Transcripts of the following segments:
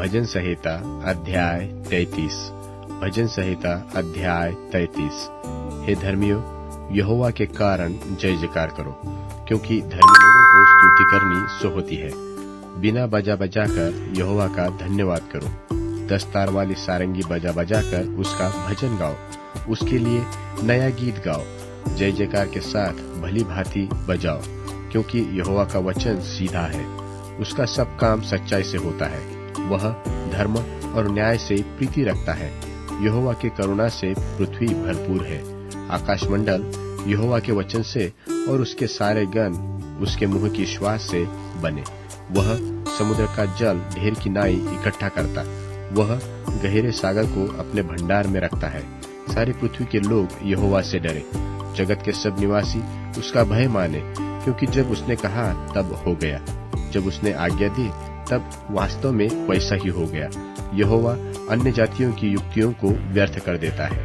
भजन संहिता अध्याय 33। भजन संहिता अध्याय 33। हे धर्मियों, यहोवा के कारण जय जयकार करो, क्योंकि धर्मी लोगों को स्तुति करनी सो होती है। बिना बजा बजाकर यहोवा का धन्यवाद करो। 10 तार वाली सारंगी बजा बजाकर उसका भजन गाओ, उसके लिए नया गीत गाओ। जय जयकार के साथ भली भांति बजाओ, क्योंकि यहोवा का वचन सीधा है, उसका सब काम सच्चाई से होता है। वह धर्म और न्याय से प्रीति रखता है। यहोवा के करुणा से पृथ्वी भरपूर है। आकाश मंडल यहोवा के वचन से और उसके सारे गण उसके मुंह की श्वास से बने। वह समुद्र का जल ढेर की नाई इकट्ठा करता, वह गहरे सागर को अपने भंडार में रखता है। सारी पृथ्वी के लोग यहोवा से डरे, जगत के सब निवासी उसका भय माने, क्योंकि जब उसने कहा तब हो गया, जब उसने आज्ञा दी तब वास्तव में वैसा ही हो गया। यहोवा अन्य जातियों की युक्तियों को व्यर्थ कर देता है,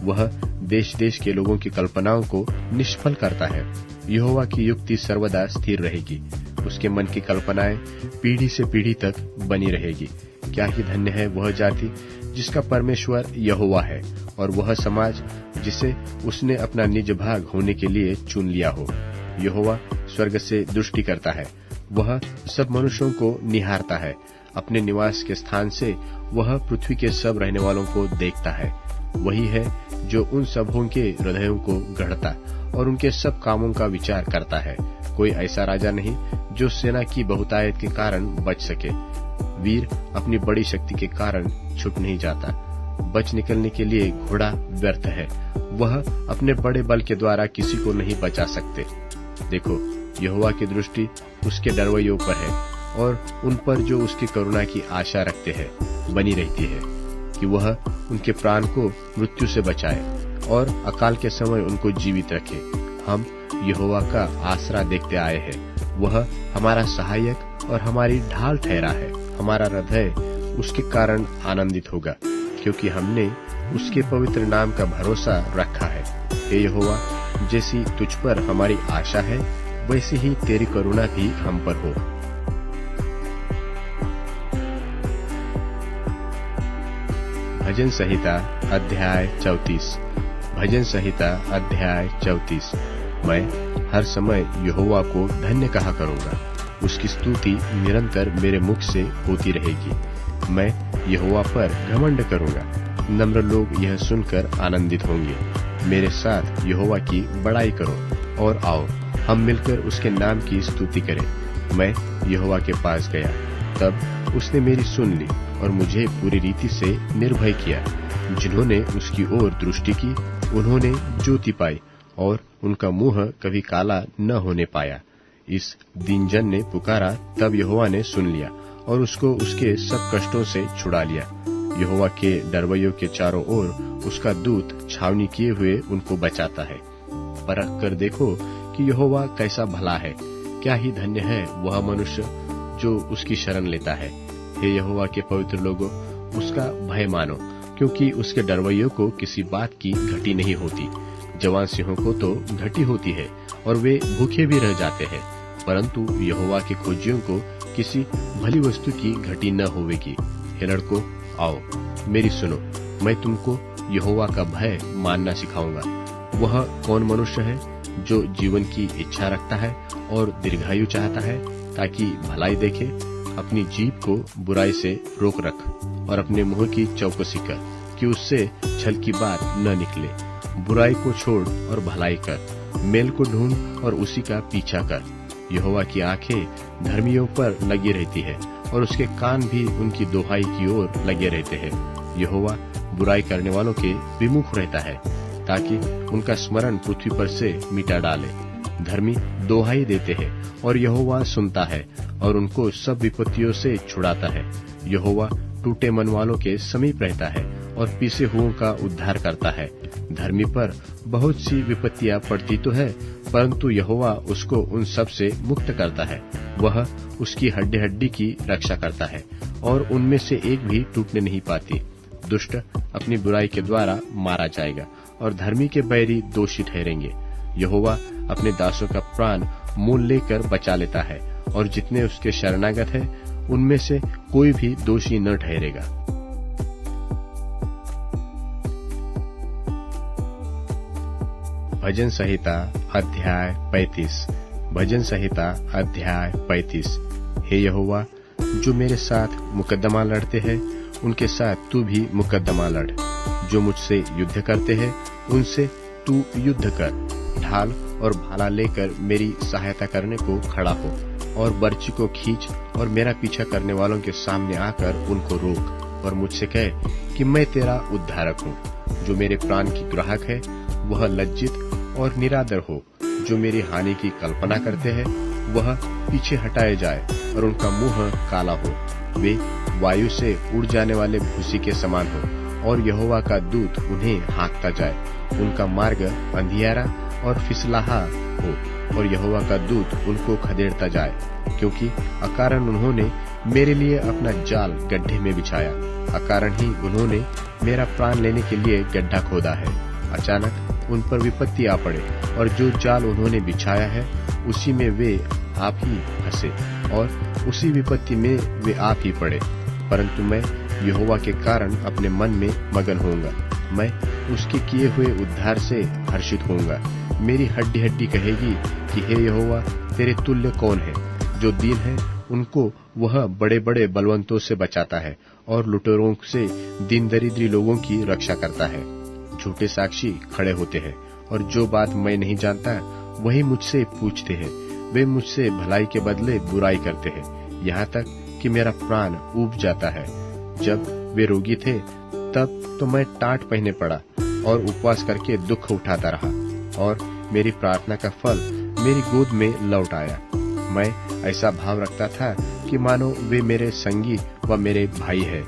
वह देश देश के लोगों की कल्पनाओं को निष्फल करता है। यहोवा की युक्ति सर्वदा स्थिर रहेगी, उसके मन की कल्पनाएं पीढ़ी से पीढ़ी तक बनी रहेगी। क्या ही धन्य है वह जाति जिसका परमेश्वर यहोवा है, और वह समाज जिसे उसने अपना निज भाग होने के लिए चुन लिया हो। यहोवा स्वर्ग से दृष्टि करता है, वह सब मनुष्यों को निहारता है। अपने निवास के स्थान से वह पृथ्वी के सब रहने वालों को देखता है। वही है जो उन सबों के हृदयों को गढ़ता और उनके सब कामों का विचार करता है। कोई ऐसा राजा नहीं जो सेना की बहुतायत के कारण बच सके। वीर अपनी बड़ी शक्ति के कारण छूट नहीं जाता। बच निकलने के लिए घोड़ा व्यर्थ है, वह अपने बड़े बल के द्वारा किसी को नहीं बचा सकते। देखो, यहोवा की दृष्टि उसके डरवैयों पर है, और उन पर जो उसकी करुणा की आशा रखते हैं बनी रहती है, कि वह उनके प्राण को मृत्यु से बचाए और अकाल के समय उनको जीवित रखे। हम यहोवा का आसरा देखते आए हैं, वह हमारा सहायक और हमारी ढाल ठहरा है। हमारा हृदय उसके कारण आनंदित होगा, क्योंकि हमने उसके पवित्र नाम का भरोसा रखा है। हे यहोवा, जैसी तुझ पर हमारी आशा है, वैसे ही तेरी करुणा भी हम पर हो। भजन संहिता अध्याय 34। भजन संहिता अध्याय 34। मैं हर समय यहोवा को धन्य कहा करूंगा, उसकी स्तुति निरंतर मेरे मुख से होती रहेगी। मैं यहोवा पर घमंड करूंगा, नम्र लोग यह सुनकर आनंदित होंगे। मेरे साथ यहोवा की बड़ाई करो और आओ, हम मिलकर उसके नाम की स्तुति करें। मैं यहोवा के पास गया, तब उसने मेरी सुन ली और मुझे पूरी रीति से निर्भय किया। जिन्होंने उसकी ओर दृष्टि की, उन्होंने ज्योति पाई, और उनका मुंह कभी काला न होने पाया। इस दीनजन ने पुकारा, तब यहोवा ने सुन लिया और उसको उसके सब कष्टों से छुड़ा लिया। यहोवा के डरवैयों के चारों ओर उसका दूत छावनी किए हुए उनको बचाता है। परख कर देखो कि यहोवा कैसा भला है। क्या ही धन्य है वह मनुष्य जो उसकी शरण लेता है। हे यहोवा के पवित्र लोगों, उसका भय मानो, क्योंकि उसके डरवैयों को किसी बात की घटी नहीं होती। जवान सिंहों को तो घटी होती है और वे भूखे भी रह जाते हैं, परंतु यहोवा के खोजियों को किसी भली वस्तु की घटी न होवेगी। हे लड़कों, आओ मेरी सुनो, मैं तुमको यहोवा का भय मानना सिखाऊंगा। वह कौन मनुष्य है जो जीवन की इच्छा रखता है और दीर्घायु चाहता है, ताकि भलाई देखे। अपनी जीभ को बुराई से रोक रख और अपने मुंह की चौकसी कर, कि उससे छल की बात न निकले। बुराई को छोड़ और भलाई कर, मेल को ढूंढ और उसी का पीछा कर। यहोवा की आंखें धर्मियों पर लगी रहती है, और उसके कान भी उनकी दोहाई की ओर लगे रहते हैं। यहोवा बुराई करने वालों के विमुख रहता है, ताकि उनका स्मरण पृथ्वी पर से मिटा डाले। धर्मी दोहाई देते हैं और यहोवा सुनता है और उनको सब विपत्तियों से छुड़ाता है। यहोवा टूटे मन वालों के समीप रहता है और पीसे हुओं का उद्धार करता है। धर्मी पर बहुत सी विपत्तियां पड़ती तो है, परंतु यहोवा उसको उन सब से मुक्त करता है। वह उसकी हड्डी हड्डी की रक्षा करता है और उनमें से एक भी टूटने नहीं पाती। दुष्ट अपनी बुराई के द्वारा मारा जाएगा और धर्मी के बैरी दोषी ठहरेंगे। यहोवा अपने दासों का प्राण मोल लेकर बचा लेता है, और जितने उसके शरणागत है उनमें से कोई भी दोषी न ठहरेगा। भजन संहिता अध्याय 35। भजन संहिता अध्याय 35। हे यहोवा, जो मेरे साथ मुकद्दमा लड़ते हैं उनके साथ तू भी मुकद्दमा लड़। जो मुझसे युद्ध करते हैं उनसे तू युद्ध कर। ढाल और भाला लेकर मेरी सहायता करने को खड़ा हो, और बर्छी को खींच और मेरा पीछा करने वालों के सामने आकर उनको रोक, और मुझसे कह कि मैं तेरा उद्धारक हूँ। जो मेरे प्राण की ग्राहक है वह लज्जित और निरादर हो। जो मेरी हानि की कल्पना करते हैं वह पीछे हटाए जाए और उनका मुंह काला हो। वे वायु से उड़ जाने वाले भूसी के समान हो, और यहोवा का दूत उन्हें हाँकता जाए। उनका मार्ग अंधियारा और फिसलाहा हो, और यहोवा का दूत उनको खदेड़ता जाए, क्योंकि अकारण उन्होंने मेरे लिए अपना जाल गड्ढे में बिछाया। अकारण ही उन्होंने मेरा प्राण लेने के लिए गड्ढा खोदा है। अचानक उन पर विपत्ति आ पड़े, और जो जाल उन्होंने बिछाया है उसी में वे आप ही फंसे, और उसी विपत्ति में वे आप ही पड़े। परंतु मैं यहोवा के कारण अपने मन में मगन होऊंगा। मैं उसके किए हुए उद्धार से हर्षित होऊंगा। मेरी हड्डी हड्डी कहेगी कि हे यहोवा, तेरे तुल्य कौन है। जो दीन है उनको वह बड़े बड़े बलवंतों से बचाता है, और लुटेरों से दीन दरिद्री लोगों की रक्षा करता है। झूठे साक्षी खड़े होते हैं, और जो बात मैं नहीं जानता वही मुझसे पूछते हैं। वे मुझसे भलाई के बदले बुराई करते हैं, यहाँ तक कि मेरा प्राण ऊब जाता है। जब वे रोगी थे तब तो मैं टाट पहने पड़ा और उपवास करके दुख उठाता रहा, और मेरी प्रार्थना का फल मेरी गोद में लौट आया। मैं ऐसा भाव रखता था कि मानो वे मेरे संगी व मेरे भाई है।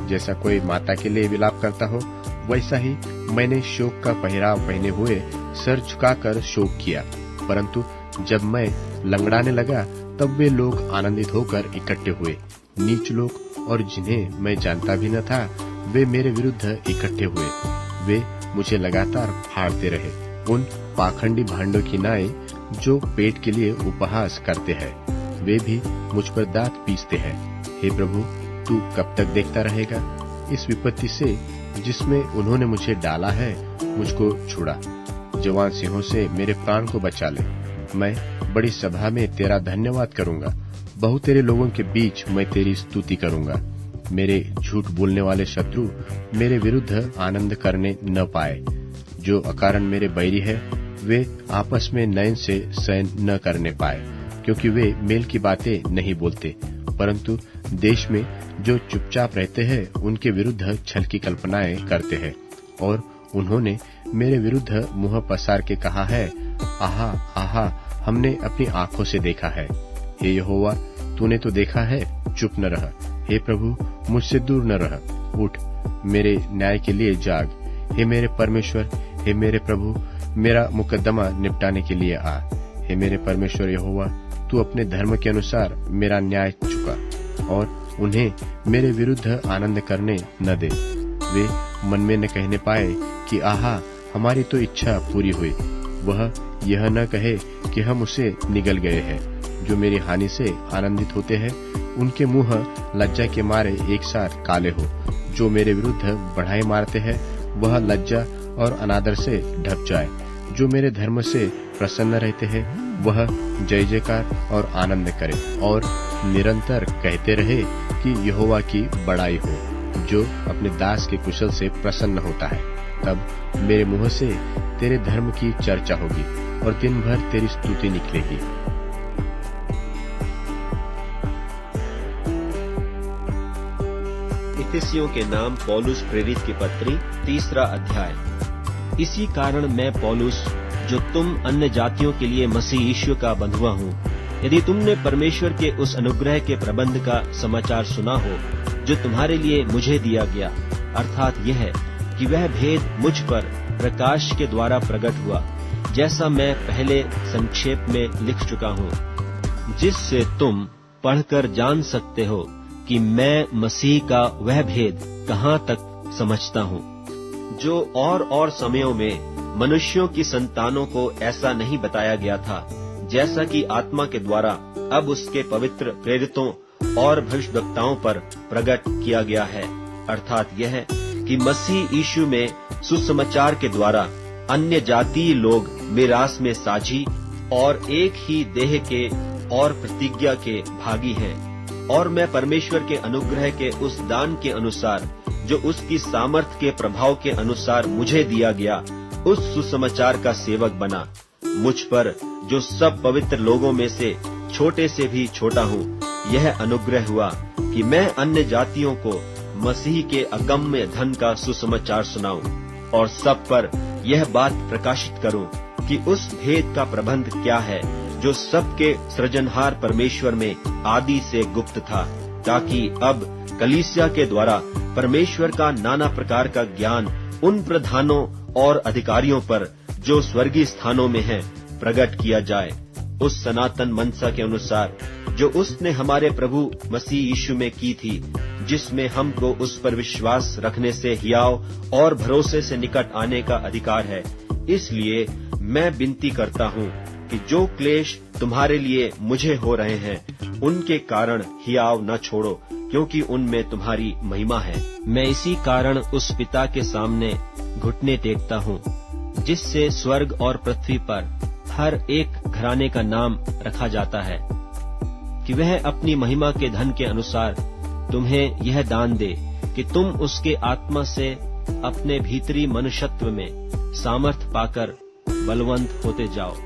जैसा कोई माता के लिए विलाप करता हो, वैसा ही मैंने शोक का पहराव पहने हुए सर झुकाकर शोक किया। परंतु जब मैं लंगड़ाने लगा तब वे लोग आनंदित होकर इकट्ठे हुए। नीच लोग और जिन्हें मैं जानता भी न था वे मेरे विरुद्ध इकट्ठे हुए। वे मुझे लगातार फाड़ते रहे, उन पाखंडी भांडों की नाई जो पेट के लिए उपहास करते हैं। वे भी मुझ पर दांत पीसते हैं। हे प्रभु, तू कब तक देखता रहेगा? इस विपत्ति से जिसमें उन्होंने मुझे डाला है मुझको छुड़ा। जवान सिंहों से मेरे प्राण को बचा ले। मैं बड़ी सभा में तेरा धन्यवाद करूंगा। बहुत तेरे लोगों के बीच मैं तेरी स्तुति करूंगा। मेरे झूठ बोलने वाले शत्रु मेरे विरुद्ध आनंद करने न पाए। जो अकारण मेरे बैरी है वे आपस में नयन से शयन न करने पाए, क्योंकि वे मेल की बातें नहीं बोलते। परंतु देश में जो चुपचाप रहते हैं उनके विरुद्ध छल की कल्पनाएं करते हैं। और उन्होंने मेरे विरुद्ध मुंह पसार के कहा है, आहा आहा, हमने अपनी आंखों से देखा है। हे यहोवा, तूने तो देखा है, चुप न रह। हे प्रभु, मुझसे दूर न रह। उठ, मेरे न्याय के लिए जाग। हे मेरे परमेश्वर, हे मेरे प्रभु, मेरा मुकद्दमा निपटाने के लिए आ। हे मेरे परमेश्वर यहोवा, तू अपने धर्म के अनुसार मेरा न्याय चुका, और उन्हें मेरे विरुद्ध आनंद करने न दे। वे मन में न कहने पाए कि आहा, हमारी तो इच्छा पूरी हुई। वह यह न कहे कि हम उसे निगल गए हैं। जो मेरी हानि से आनंदित होते हैं उनके मुंह लज्जा के मारे एक साथ काले हो। जो मेरे विरुद्ध बढ़ाई मारते हैं वह लज्जा और अनादर से ढप जाए। जो मेरे धर्म से प्रसन्न रहते हैं वह जय जयकार और आनंद करे, और निरंतर कहते रहे कि यहोवा की बड़ाई हो। जो अपने दास के कुशल से प्रसन्न होता है, तब मेरे मुंह से तेरे धर्म की चर्चा होगी और दिन भर तेरी स्तुति निकलेगी। इफिसियों के नाम पौलुस प्रेरित की पत्री 3 अध्याय। इसी कारण मैं पौलुस, जो तुम अन्य जातियों के लिए मसीह यीशु का बंधुआ हूँ, यदि तुमने परमेश्वर के उस अनुग्रह के प्रबंध का समाचार सुना हो जो तुम्हारे लिए मुझे दिया गया, अर्थात यह है कि वह भेद मुझ पर प्रकाश के द्वारा प्रकट हुआ, जैसा मैं पहले संक्षेप में लिख चुका हूँ, जिससे तुम पढ़कर जान सकते हो कि मैं मसीह का वह भेद कहाँ तक समझता हूँ, जो और समयों में मनुष्यों की संतानों को ऐसा नहीं बताया गया था, जैसा कि आत्मा के द्वारा अब उसके पवित्र प्रेरितों और भविष्यवक्ताओं पर प्रकट किया गया है, अर्थात यह कि मसीह यीशु में सुसमाचार के द्वारा अन्य जातीय लोग मिरास में साझी और एक ही देह के और प्रतिज्ञा के भागी हैं। और मैं परमेश्वर के अनुग्रह के उस दान के अनुसार जो उसकी सामर्थ के प्रभाव के अनुसार मुझे दिया गया, उस सुसमाचार का सेवक बना। मुझ पर जो सब पवित्र लोगों में से छोटे से भी छोटा हूँ, यह अनुग्रह हुआ कि मैं अन्य जातियों को मसीह के अगम्य धन का सुसमाचार सुनाऊं और सब पर यह बात प्रकाशित करूं कि उस भेद का प्रबंध क्या है जो सबके सृजनहार परमेश्वर में आदि से गुप्त था, ताकि अब कलीसिया के द्वारा परमेश्वर का नाना प्रकार का ज्ञान उन प्रधानों और अधिकारियों पर जो स्वर्गीय स्थानों में हैं प्रकट किया जाए, उस सनातन मनसा के अनुसार जो उसने हमारे प्रभु मसीह यीशु में की थी, जिसमें हमको उस पर विश्वास रखने से हियाव और भरोसे से निकट आने का अधिकार है। इसलिए मैं विनती करता हूँ कि जो क्लेश तुम्हारे लिए मुझे हो रहे हैं, उनके कारण हियाव न छोड़ो, क्योंकि उनमें तुम्हारी महिमा है। मैं इसी कारण उस पिता के सामने घुटने टेकता हूँ, जिससे स्वर्ग और पृथ्वी पर हर एक घराने का नाम रखा जाता है, कि वह अपनी महिमा के धन के अनुसार तुम्हें यह दान दे कि तुम उसके आत्मा से अपने भीतरी मनुष्यत्व में सामर्थ पाकर बलवंत होते जाओ,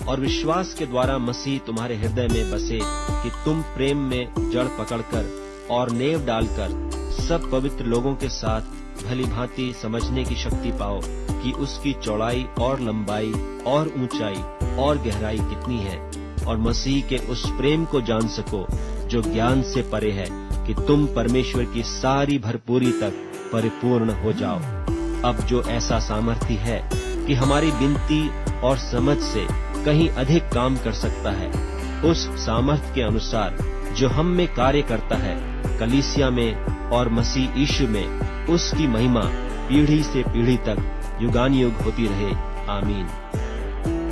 और विश्वास के द्वारा मसीह तुम्हारे हृदय में बसे, कि तुम प्रेम में जड़ पकड़कर और नेव डालकर सब पवित्र लोगों के साथ भली भांति समझने की शक्ति पाओ कि उसकी चौड़ाई और लंबाई और ऊंचाई और गहराई कितनी है, और मसीह के उस प्रेम को जान सको जो ज्ञान से परे है, कि तुम परमेश्वर की सारी भरपूरी तक परिपूर्ण हो जाओ। अब जो ऐसा सामर्थ्य है कि हमारी विनती और समझ से कहीं अधिक काम कर सकता है, उस सामर्थ्य के अनुसार जो हम में कार्य करता है, कलीसिया में और मसीह यीशु में उसकी महिमा पीढ़ी से पीढ़ी तक युगानुयुग होती रहे। आमीन।